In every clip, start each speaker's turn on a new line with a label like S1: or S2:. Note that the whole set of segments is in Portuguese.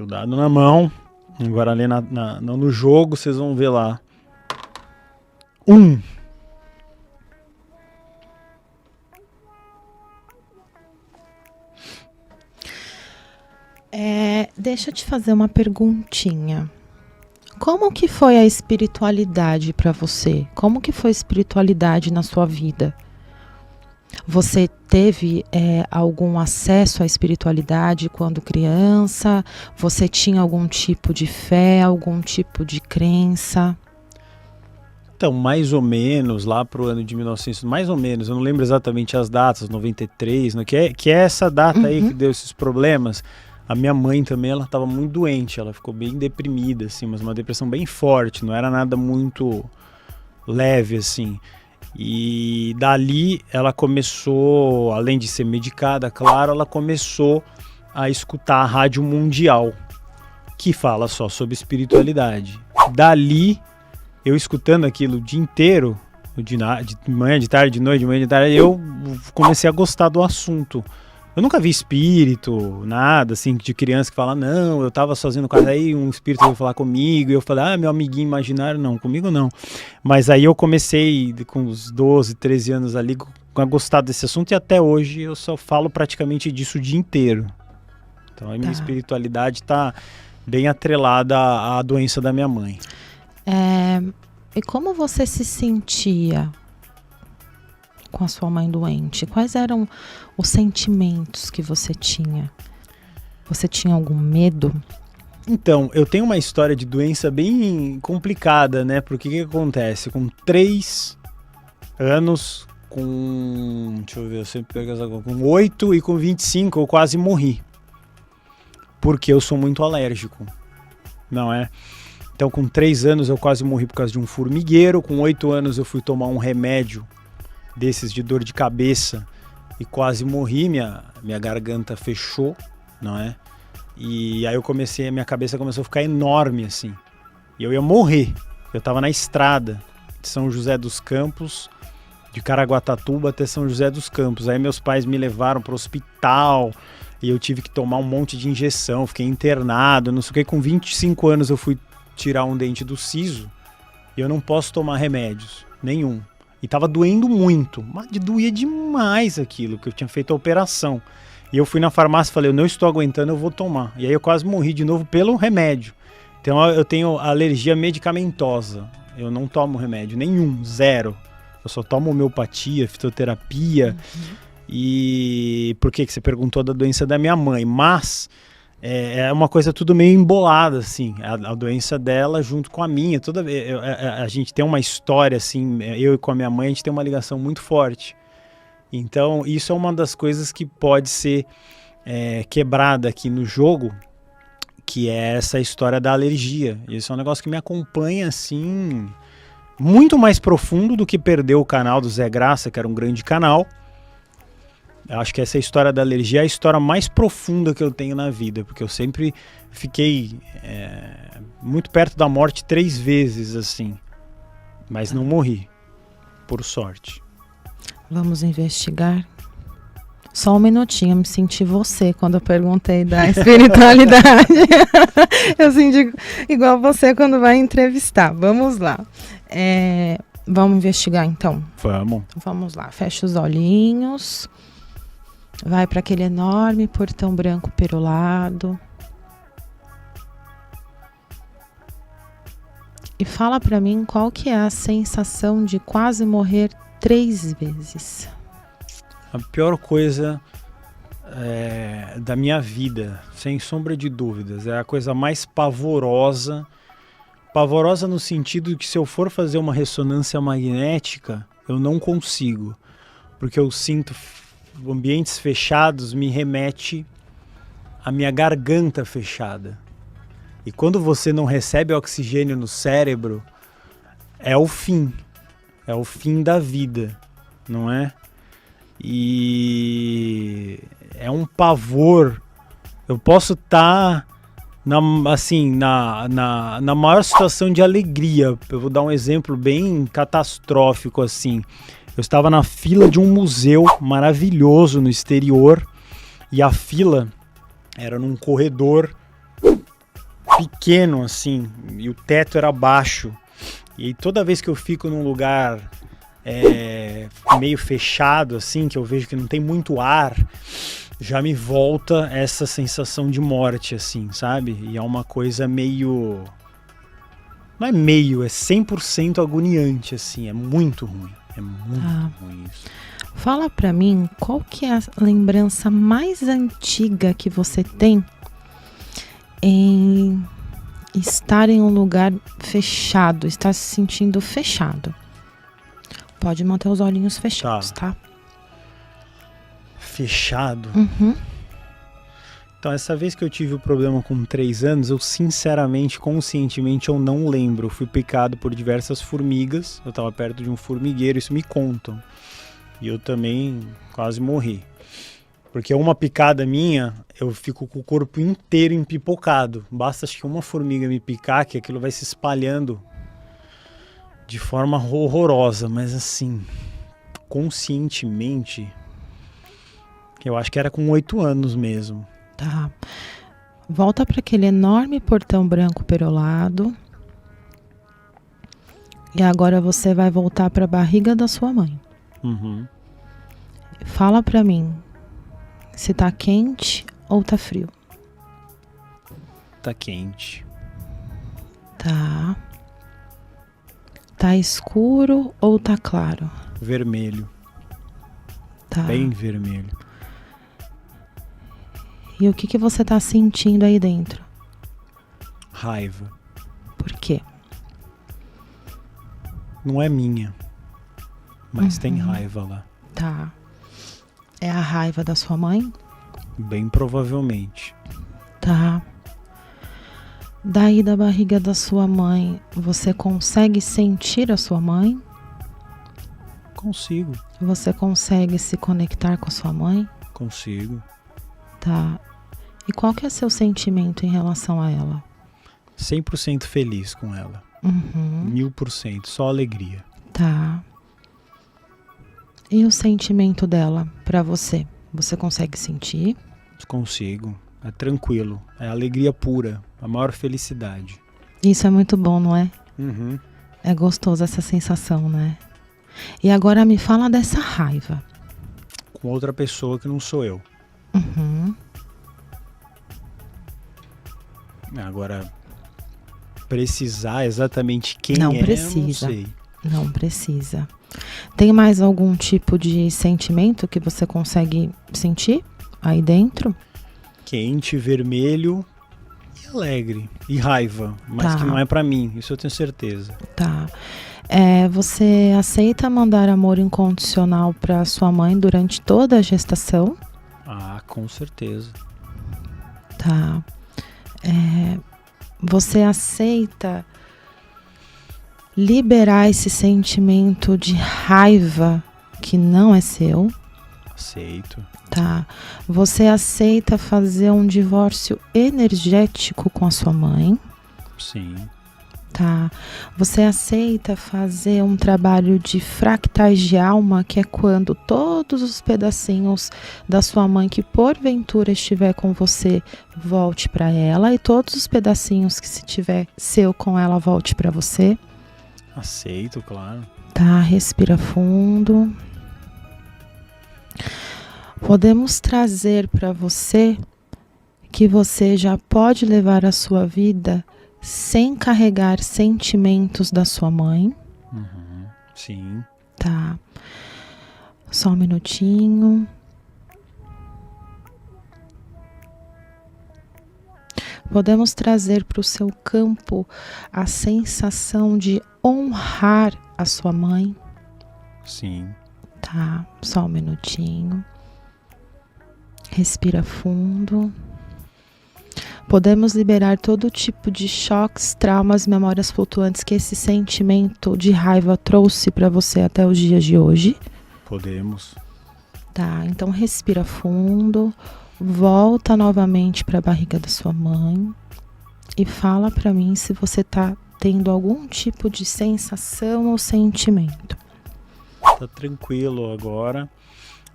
S1: dado na mão. Agora ali no jogo, vocês vão ver lá. 1.
S2: Deixa eu te fazer uma perguntinha. Como que foi a espiritualidade para você? Como que foi a espiritualidade na sua vida? Você teve algum acesso à espiritualidade quando criança? Você tinha algum tipo de fé, algum tipo de crença?
S1: Então, mais ou menos, lá pro ano de 1900, mais ou menos, eu não lembro exatamente as datas, 93, né, que é essa data aí que deu esses problemas. A minha mãe também, ela estava muito doente, ela ficou bem deprimida, assim, mas uma depressão bem forte, não era nada muito leve, assim. E dali ela começou, além de ser medicada, claro, ela começou a escutar a Rádio Mundial, que fala só sobre espiritualidade. Dali, eu escutando aquilo o dia inteiro, de manhã, de tarde, de noite, de manhã, de tarde, eu comecei a gostar do assunto. Eu nunca vi espírito, nada, assim, de criança que fala, não, eu tava sozinho no carro, aí um espírito veio falar comigo, e eu falei, meu amiguinho imaginário, não, comigo não. Mas aí eu comecei, com uns 12, 13 anos ali, a gostar desse assunto, e até hoje eu só falo praticamente disso o dia inteiro. Então a minha espiritualidade tá bem atrelada à doença da minha mãe.
S2: E como você se sentia com a sua mãe doente? Quais eram os sentimentos que você tinha? Você tinha algum medo?
S1: Então, eu tenho uma história de doença bem complicada, né? Porque o que acontece? Com 3 anos, deixa eu ver, eu sempre pego essa coisa, com 8 e com 25 eu quase morri. Porque eu sou muito alérgico, não é? Então, com 3 anos eu quase morri por causa de um formigueiro. Com 8 anos eu fui tomar um remédio desses de dor de cabeça e quase morri, minha garganta fechou, não é? E aí minha cabeça começou a ficar enorme, assim. E eu ia morrer. Eu tava na estrada de São José dos Campos, de Caraguatatuba até São José dos Campos. Aí meus pais me levaram pro hospital e eu tive que tomar um monte de injeção, fiquei internado, não sei o que. Com 25 anos eu fui tirar um dente do siso e eu não posso tomar remédios, nenhum. E tava doendo muito, mas doía demais aquilo, que eu tinha feito a operação. E eu fui na farmácia e falei, eu não estou aguentando, eu vou tomar. E aí eu quase morri de novo pelo remédio. Então eu tenho alergia medicamentosa. Eu não tomo remédio nenhum, 0. Eu só tomo homeopatia, fitoterapia. E por que você perguntou da doença da minha mãe? Mas é uma coisa tudo meio embolada, assim. A doença dela junto com a minha. A gente tem uma história, assim, eu e com a minha mãe, a gente tem uma ligação muito forte. Então, isso é uma das coisas que pode ser quebrada aqui no jogo, que é essa história da alergia. Isso é um negócio que me acompanha, assim, muito mais profundo do que perder o canal do Zé Graça, que era um grande canal. Eu acho que essa história da alergia é a história mais profunda que eu tenho na vida, porque eu sempre fiquei muito perto da morte 3 vezes, assim, mas não morri, por sorte.
S2: Vamos investigar? Só um minutinho, eu me senti você quando eu perguntei da espiritualidade. Eu senti igual você quando vai entrevistar. Vamos lá. Vamos investigar então?
S1: Vamos.
S2: Vamos lá, fecha os olhinhos. Vai para aquele enorme portão branco perolado. E fala para mim qual que é a sensação de quase morrer 3 vezes.
S1: A pior coisa da minha vida, sem sombra de dúvidas, é a coisa mais pavorosa. Pavorosa no sentido de que se eu for fazer uma ressonância magnética, eu não consigo. Porque eu sinto ambientes fechados, me remete à minha garganta fechada. E quando você não recebe oxigênio no cérebro, é o fim. É o fim da vida, não é? E é um pavor. Eu posso estar na maior situação de alegria. Eu vou dar um exemplo bem catastrófico, assim. Eu estava na fila de um museu maravilhoso no exterior e a fila era num corredor pequeno assim, e o teto era baixo. E toda vez que eu fico num lugar meio fechado, assim, que eu vejo que não tem muito ar, já me volta essa sensação de morte, assim, sabe? E é uma coisa meio... Não é meio, é 100% agoniante, assim, é muito ruim. É muito ruim isso.
S2: Fala pra mim, qual que é a lembrança mais antiga que você tem em estar em um lugar fechado, estar se sentindo fechado? Pode manter os olhinhos fechados, tá?
S1: Fechado?
S2: Uhum.
S1: Então, essa vez que eu tive o problema com 3 anos, eu sinceramente, conscientemente, eu não lembro. Eu fui picado por diversas formigas, eu estava perto de um formigueiro, isso me contam. E eu também quase morri. Porque uma picada minha, eu fico com o corpo inteiro empipocado. Basta acho que uma formiga me picar, que aquilo vai se espalhando de forma horrorosa. Mas assim, conscientemente, eu acho que era com 8 anos mesmo.
S2: Tá. Volta para aquele enorme portão branco perolado. E agora você vai voltar para a barriga da sua mãe.
S1: Uhum.
S2: Fala pra mim se tá quente ou tá frio.
S1: Tá quente.
S2: Tá. Tá escuro ou tá claro?
S1: Vermelho.
S2: Tá.
S1: Bem vermelho.
S2: E o que você tá sentindo aí dentro?
S1: Raiva.
S2: Por quê?
S1: Não é minha. Mas tem raiva lá.
S2: Tá. É a raiva da sua mãe?
S1: Bem provavelmente.
S2: Tá. Daí da barriga da sua mãe, você consegue sentir a sua mãe?
S1: Consigo.
S2: Você consegue se conectar com a sua mãe?
S1: Consigo.
S2: Tá. E qual que é seu sentimento em relação a ela?
S1: 100% feliz com ela. 1000%. Só alegria.
S2: Tá. E o sentimento dela pra você? Você consegue sentir?
S1: Consigo. É tranquilo. É alegria pura. A maior felicidade.
S2: Isso é muito bom, não é?
S1: Uhum.
S2: É gostoso essa sensação, né? E agora me fala dessa raiva.
S1: Com outra pessoa que não sou eu. Agora, precisar exatamente quem
S2: Não
S1: é,
S2: precisa.
S1: eu não sei.
S2: Não precisa. Tem mais algum tipo de sentimento que você consegue sentir aí dentro?
S1: Quente, vermelho e alegre. E raiva. Mas
S2: Tá.
S1: que não é pra mim. Isso eu tenho certeza.
S2: Tá. Você aceita mandar amor incondicional pra sua mãe durante toda a gestação?
S1: Ah, com certeza.
S2: Tá. Você aceita liberar esse sentimento de raiva que não é seu?
S1: Aceito.
S2: Tá. Você aceita fazer um divórcio energético com a sua mãe?
S1: Sim.
S2: Tá. Você aceita fazer um trabalho de fractais de alma, que é quando todos os pedacinhos da sua mãe que porventura estiver com você volte para ela e todos os pedacinhos que se tiver seu com ela volte para você?
S1: Aceito, claro.
S2: Tá, respira fundo. Podemos trazer para você que você já pode levar a sua vida sem carregar sentimentos da sua mãe.
S1: Sim.
S2: Tá. Só um minutinho. Podemos trazer para o seu campo a sensação de honrar a sua mãe.
S1: Sim.
S2: Tá. Só um minutinho. Respira fundo. Podemos liberar todo tipo de choques, traumas, memórias flutuantes que esse sentimento de raiva trouxe para você até os dias de hoje.
S1: Podemos.
S2: Tá, então respira fundo, volta novamente para a barriga da sua mãe e fala para mim se você tá tendo algum tipo de sensação ou sentimento.
S1: Tá tranquilo agora.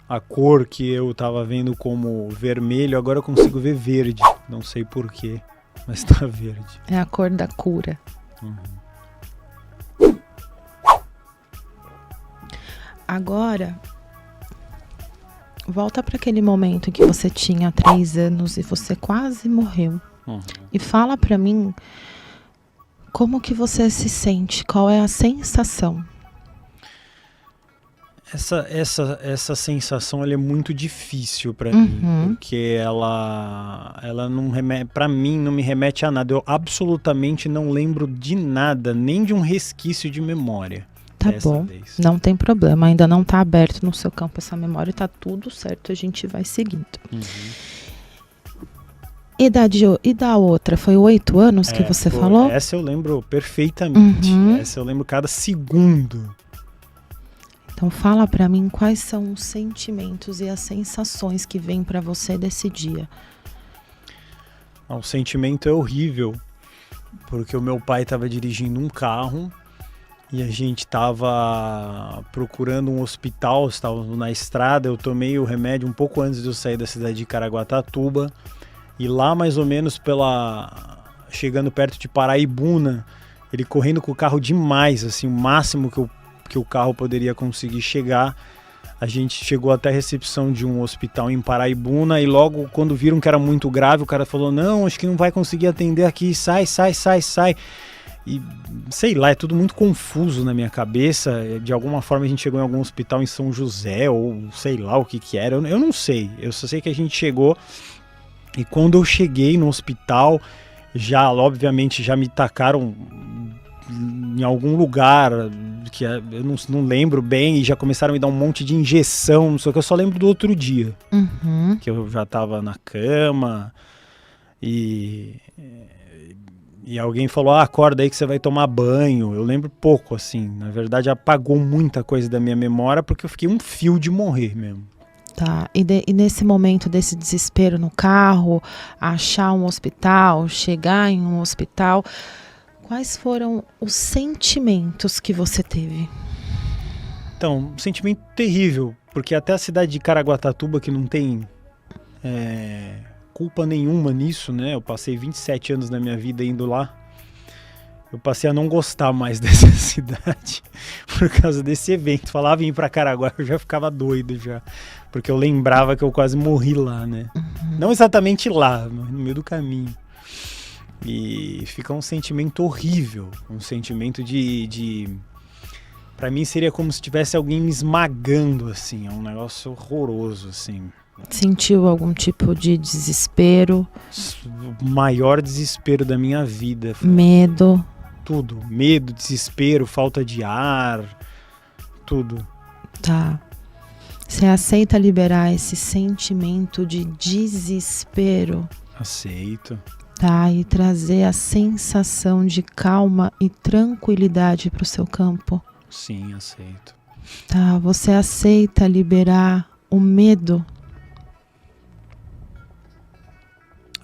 S1: A cor que eu tava vendo como vermelho, agora eu consigo ver verde. Não sei porquê. Mas tá verde.
S2: É a cor da cura. Agora, volta para aquele momento em que você tinha 3 anos e você quase morreu. E fala para mim como que você se sente, qual é a sensação.
S1: Essa sensação ela é muito difícil para mim, porque ela não remete, para mim não me remete a nada. Eu absolutamente não lembro de nada, nem de um resquício de memória.
S2: Tá bom, não tem problema, ainda não tá aberto no seu campo essa memória, tá tudo certo, a gente vai seguindo. E da outra, foi 8 anos que você falou?
S1: Essa eu lembro perfeitamente, essa eu lembro cada segundo.
S2: Então fala pra mim quais são os sentimentos e as sensações que vêm pra você desse dia.
S1: O sentimento é horrível, porque o meu pai estava dirigindo um carro e a gente estava procurando um hospital, estávamos na estrada, eu tomei o remédio um pouco antes de eu sair da cidade de Caraguatatuba e lá mais ou menos chegando perto de Paraibuna, ele correndo com o carro demais, assim, o máximo que o carro poderia conseguir chegar. A gente chegou até a recepção de um hospital em Paraibuna e logo quando viram que era muito grave, o cara falou, não, acho que não vai conseguir atender aqui, sai. E sei lá, é tudo muito confuso na minha cabeça. De alguma forma a gente chegou em algum hospital em São José ou sei lá o que era, eu não sei. Eu só sei que a gente chegou e quando eu cheguei no hospital, obviamente já me tacaram em algum lugar que eu não lembro bem e já começaram a me dar um monte de injeção, só que eu só lembro do outro dia, que eu já tava na cama e alguém falou, acorda aí que você vai tomar banho. Eu lembro pouco, assim, na verdade apagou muita coisa da minha memória porque eu fiquei um fio de morrer mesmo.
S2: Tá, e nesse momento desse desespero no carro, achar um hospital, chegar em um hospital, quais foram os sentimentos que você teve?
S1: Então, um sentimento terrível, porque até a cidade de Caraguatatuba, que não tem culpa nenhuma nisso, né? Eu passei 27 anos da minha vida indo lá. Eu passei a não gostar mais dessa cidade por causa desse evento. Falava em ir pra Caraguá, eu já ficava doido já. Porque eu lembrava que eu quase morri lá, né? Não exatamente lá, no meio do caminho. E fica um sentimento horrível, um sentimento de... Pra mim seria como se tivesse alguém me esmagando, assim, é um negócio horroroso, assim.
S2: Sentiu algum tipo de desespero?
S1: O maior desespero da minha vida.
S2: Medo?
S1: Tudo, medo, desespero, falta de ar, tudo.
S2: Tá. Você aceita liberar esse sentimento de desespero?
S1: Aceito.
S2: Tá, e trazer a sensação de calma e tranquilidade para o seu campo?
S1: Sim, aceito.
S2: Tá, você aceita liberar o medo?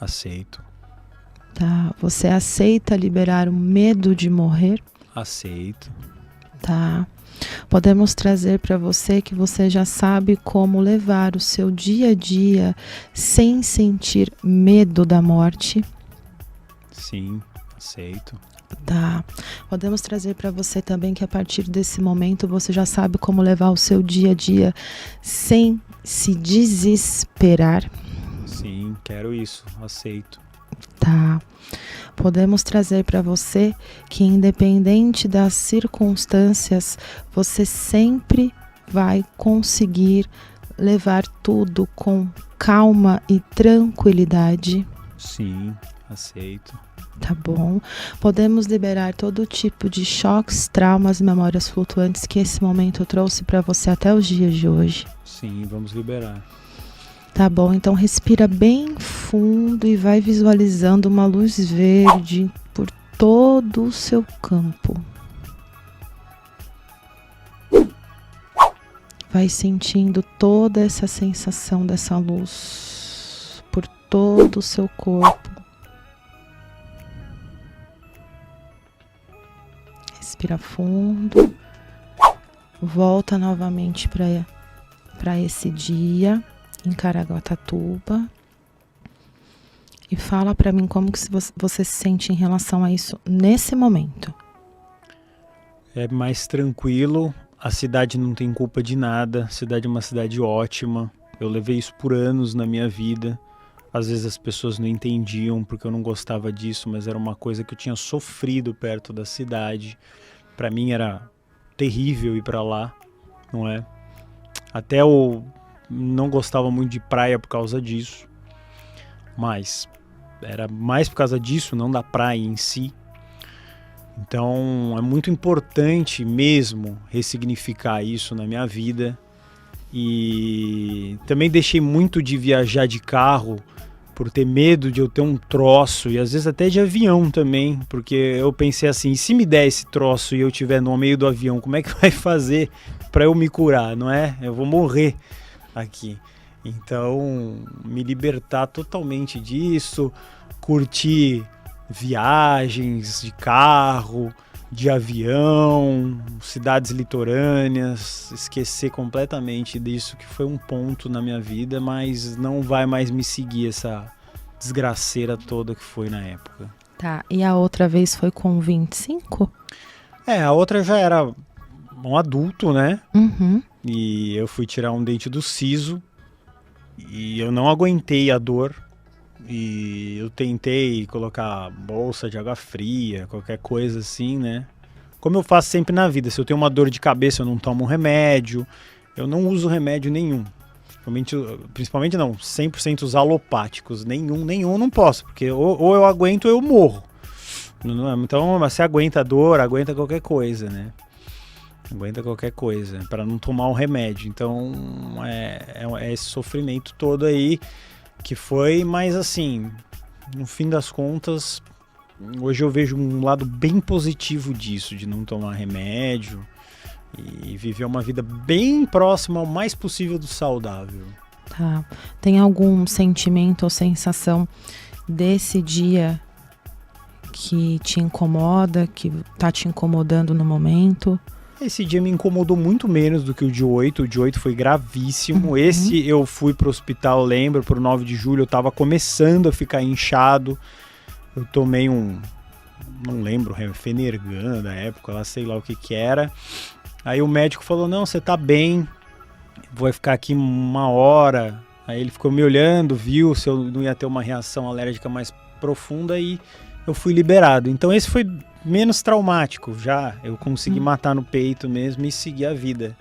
S1: Aceito.
S2: Tá, você aceita liberar o medo de morrer?
S1: Aceito.
S2: Tá. Podemos trazer para você que você já sabe como levar o seu dia a dia sem sentir medo da morte?
S1: Sim, aceito.
S2: Tá. Podemos trazer para você também que a partir desse momento você já sabe como levar o seu dia a dia sem se desesperar?
S1: Sim, quero isso, aceito.
S2: Tá. Podemos trazer para você que independente das circunstâncias, você sempre vai conseguir levar tudo com calma e tranquilidade?
S1: Sim, aceito.
S2: Tá bom. Podemos liberar todo tipo de choques, traumas e memórias flutuantes que esse momento trouxe para você até os dias de hoje?
S1: Sim, vamos liberar.
S2: Tá bom, então respira bem fundo e vai visualizando uma luz verde por todo o seu campo. Vai sentindo toda essa sensação dessa luz por todo o seu corpo. Respira fundo. Volta novamente para esse dia em Caraguatatuba E fala pra mim como que você se sente em relação a isso nesse momento.
S1: É mais tranquilo, a cidade não tem culpa de nada, a cidade é uma cidade ótima. Eu levei isso por anos na minha vida. Às vezes as pessoas não entendiam porque eu não gostava disso, mas era uma coisa que eu tinha sofrido perto da cidade. Pra mim era terrível ir pra lá, não é? Até eu não gostava muito de praia por causa disso, mas era mais por causa disso, não da praia em si. Então é muito importante mesmo ressignificar isso na minha vida. E também deixei muito de viajar de carro por ter medo de eu ter um troço, e às vezes até de avião também, porque eu pensei assim, e se me der esse troço e eu estiver no meio do avião, como é que vai fazer para eu me curar, não é? Eu vou morrer aqui. Então, me libertar totalmente disso, curtir viagens de carro, de avião, cidades litorâneas, esquecer completamente disso, que foi um ponto na minha vida, mas não vai mais me seguir essa desgraceira toda que foi na época.
S2: Tá, e a outra vez foi com 25?
S1: A outra já era um adulto, né?
S2: Uhum.
S1: E eu fui tirar um dente do siso e eu não aguentei a dor. E eu tentei colocar bolsa de água fria, qualquer coisa assim, né? Como eu faço sempre na vida, se eu tenho uma dor de cabeça eu não tomo remédio, eu não uso remédio nenhum. Principalmente não, 100% os alopáticos, nenhum eu não posso, porque ou eu aguento ou eu morro. Então você aguenta a dor, aguenta qualquer coisa, né? Aguenta qualquer coisa, para não tomar um remédio. Então é esse sofrimento todo aí que foi, mas assim, no fim das contas, hoje eu vejo um lado bem positivo disso, de não tomar remédio e viver uma vida bem próxima ao mais possível do saudável.
S2: Tá. Tem algum sentimento ou sensação desse dia que te incomoda, que tá te incomodando no momento?
S1: Esse dia me incomodou muito menos do que o de 8. O de 8 foi gravíssimo. Esse eu fui pro hospital, lembro, pro 9 de julho. Eu tava começando a ficar inchado. Eu tomei não lembro, Fenergan da época, lá sei lá o que era. Aí o médico falou, não, você tá bem, vou ficar aqui 1 hora. Aí ele ficou me olhando, viu se eu não ia ter uma reação alérgica mais profunda e eu fui liberado. Então esse foi menos traumático, já eu consegui matar no peito mesmo e seguir a vida.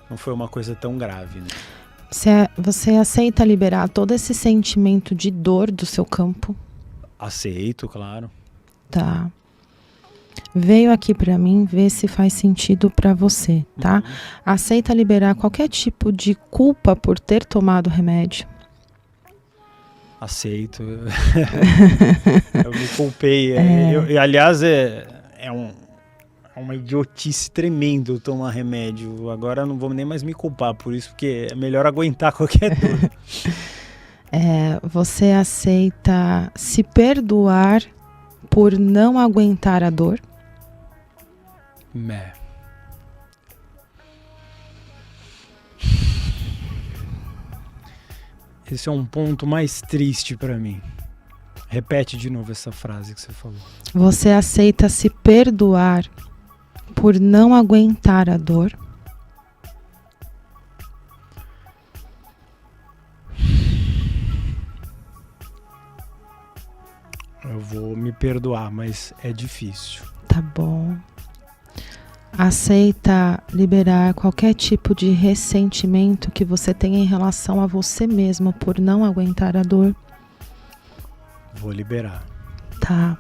S1: Não foi uma coisa tão grave, né?
S2: Você aceita liberar todo esse sentimento de dor do seu campo?
S1: Aceito, claro.
S2: Tá. Veio aqui pra mim ver se faz sentido pra você, tá? Aceita liberar qualquer tipo de culpa por ter tomado remédio?
S1: Aceito. Eu me culpei. Aliás, é uma idiotice tremenda eu tomar remédio. Agora eu não vou nem mais me culpar por isso, porque é melhor aguentar qualquer dor.
S2: Você aceita se perdoar por não aguentar a dor?
S1: Esse é um ponto mais triste pra mim. Repete de novo essa frase que você falou.
S2: Você aceita se perdoar por não aguentar a dor?
S1: Eu vou me perdoar, mas é difícil.
S2: Tá bom. Aceita liberar qualquer tipo de ressentimento que você tenha em relação a você mesmo por não aguentar a dor?
S1: Vou liberar.
S2: Tá.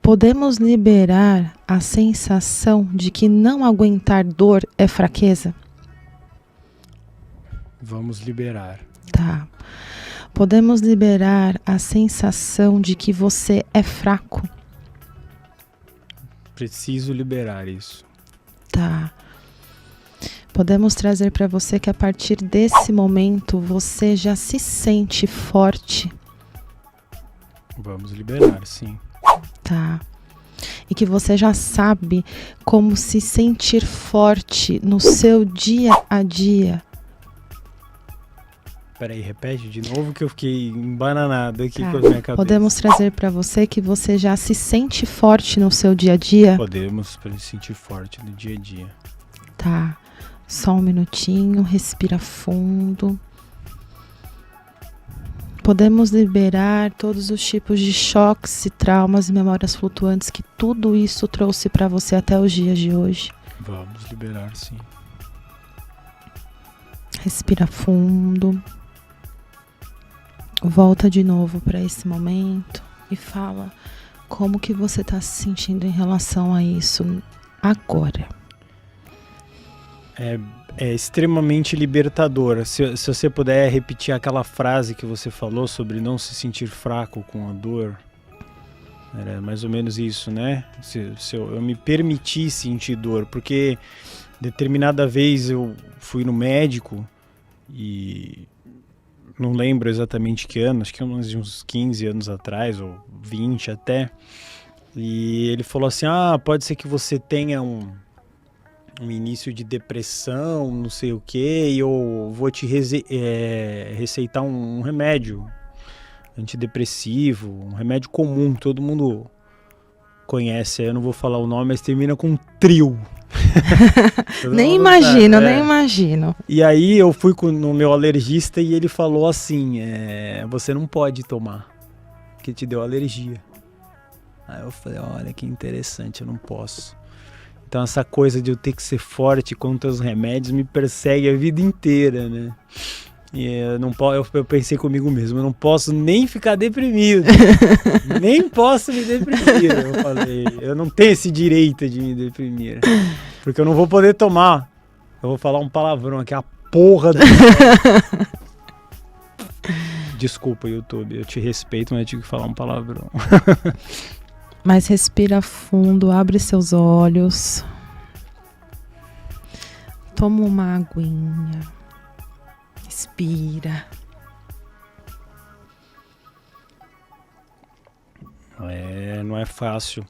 S2: Podemos liberar a sensação de que não aguentar dor é fraqueza?
S1: Vamos liberar.
S2: Tá. Podemos liberar a sensação de que você é fraco?
S1: Preciso liberar isso.
S2: Tá. Podemos trazer para você que a partir desse momento você já se sente forte?
S1: Vamos liberar, sim.
S2: Tá. E que você já sabe como se sentir forte no seu dia a dia?
S1: Peraí, repete de novo que eu fiquei embananado aqui
S2: Tá.
S1: com a minha cabeça.
S2: Podemos trazer para você que você já se sente forte no seu dia a dia?
S1: Podemos, para se sentir forte no dia a dia.
S2: Tá. Só um minutinho, respira fundo. Podemos liberar todos os tipos de choques e traumas e memórias flutuantes que tudo isso trouxe para você até os dias de hoje.
S1: Vamos liberar, sim.
S2: Respira fundo. Volta de novo para esse momento e fala como que você está se sentindo em relação a isso agora.
S1: É extremamente libertador. Se você puder repetir aquela frase que você falou sobre não se sentir fraco com a dor, era mais ou menos isso, né? Se eu me permitir sentir dor, porque determinada vez eu fui no médico e não lembro exatamente que ano, acho que uns 15 anos atrás, ou 20 até, e ele falou assim, pode ser que você tenha um início de depressão, não sei o que, e eu vou te receitar um remédio antidepressivo, um remédio comum, todo mundo conhece, eu não vou falar o nome, mas termina com Tril.
S2: Nem imagino.
S1: E aí eu fui no meu alergista e ele falou assim, você não pode tomar, porque te deu alergia. Aí eu falei, olha que interessante, eu não posso. Então essa coisa de eu ter que ser forte contra os remédios me persegue a vida inteira, né? E eu pensei comigo mesmo, eu não posso nem ficar deprimido, nem posso me deprimir. Eu falei, eu não tenho esse direito de me deprimir, porque eu não vou poder tomar. Eu vou falar um palavrão aqui, a porra do... Desculpa, YouTube, eu te respeito, mas eu tive que falar um palavrão.
S2: Mas respira fundo, abre seus olhos. Toma uma aguinha. Respira.
S1: Não é fácil.